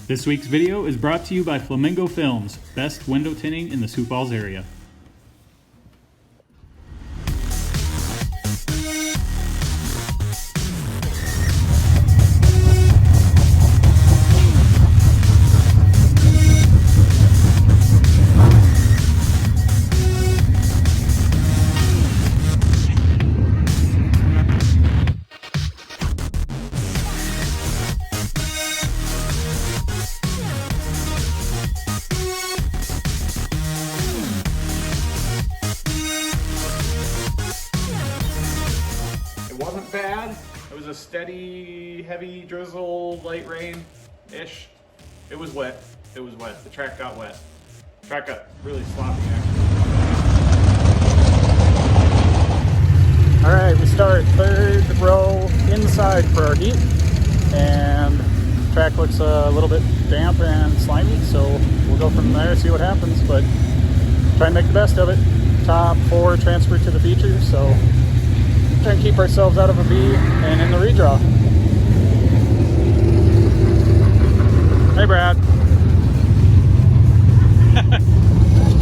This week's video is brought to you by Flamingo Films, best window tinting in the Sioux Falls area. It wasn't bad. It was a steady, heavy drizzle, light rain-ish. It was wet. It was wet. The track got wet. The track got really sloppy, actually. All right, we start third row inside for our heat, and track looks a little bit damp and slimy, so we'll go from there, see what happens, but try and make the best of it. Top 4 transfer to the feature, so try and keep ourselves out of a B and in the redraw. Hey, Brad.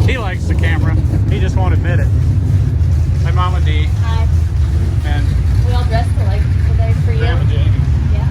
He likes the camera. He just won't admit it. Hi, Mama D. Hi. And We all dressed alike today for you. Grandma Jamie. Yeah.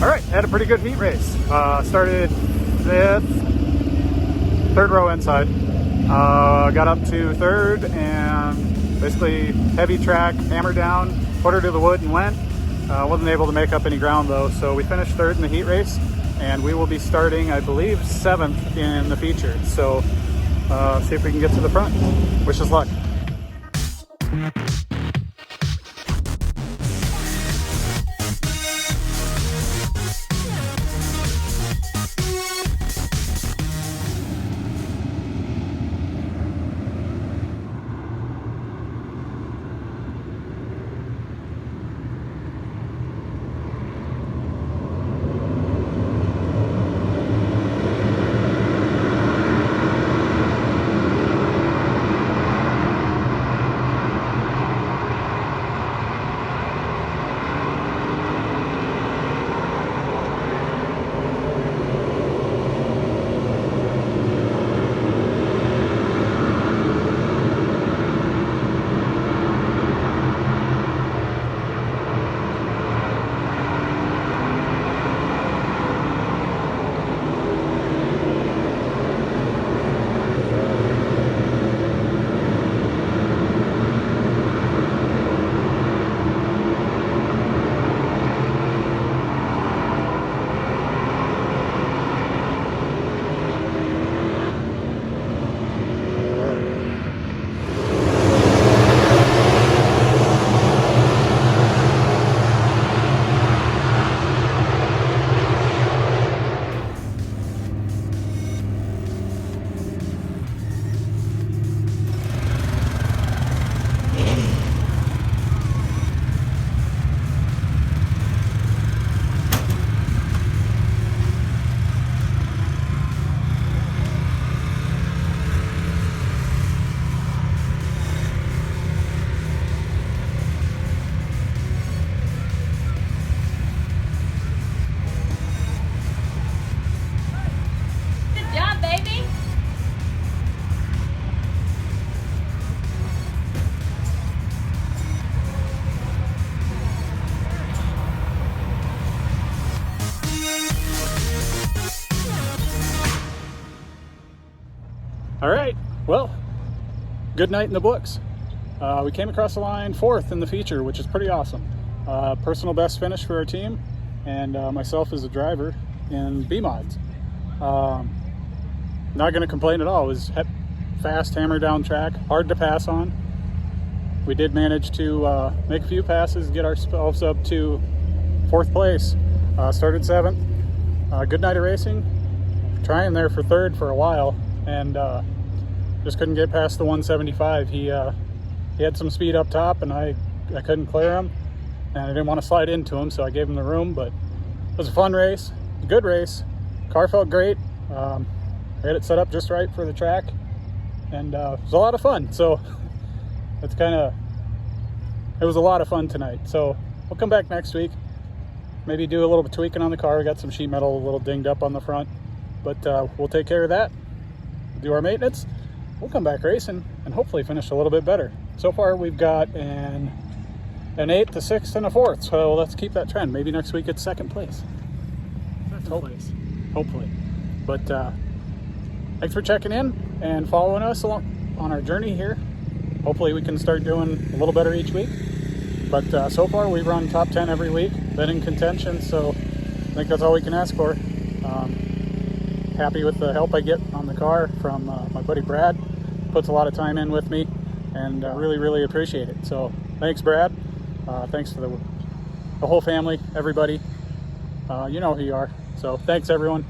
All right, had a pretty good heat race. Started 5th, third row inside. Got up to 3rd and basically heavy track, hammer down, put her to the wood and went. Wasn't able to make up any ground though, so we finished 3rd in the heat race, and we will be starting, I believe, 7th in the feature. So see if we can get to the front. Wish us luck. All right, well, good night in the books. We came across the line 4th in the feature, which is pretty awesome. Personal best finish for our team, and myself as a driver in B-Mods. Not going to complain at all. It was fast, hammer down track, hard to pass on. We did manage to make a few passes, get ourselves up to 4th place. Started 7th. Good night of racing. Trying there for 3rd for a while, and just couldn't get past the 175. He had some speed up top, and I couldn't clear him, and I didn't want to slide into him, so I gave him the room. But it was a fun race, a good race. Car felt great. I had it set up just right for the track, and it was a lot of fun. So it was a lot of fun tonight. So we'll come back next week, maybe do a little bit tweaking on the car. We got some sheet metal a little dinged up on the front, but we'll take care of that, do our maintenance. We'll come back racing and hopefully finish a little bit better. So far we've got an 8th, a 6th, and a 4th. So let's keep that trend. Maybe next week it's 2nd place. Hopefully. But thanks for checking in and following us along on our journey here. Hopefully we can start doing a little better each week. But so far we've run top 10 every week, been in contention, so I think that's all we can ask for. Happy with the help I get on the car from my buddy Brad. Puts a lot of time in with me, and really appreciate it. So thanks, Brad. Thanks to the whole family, everybody. You know who you are. So thanks, everyone.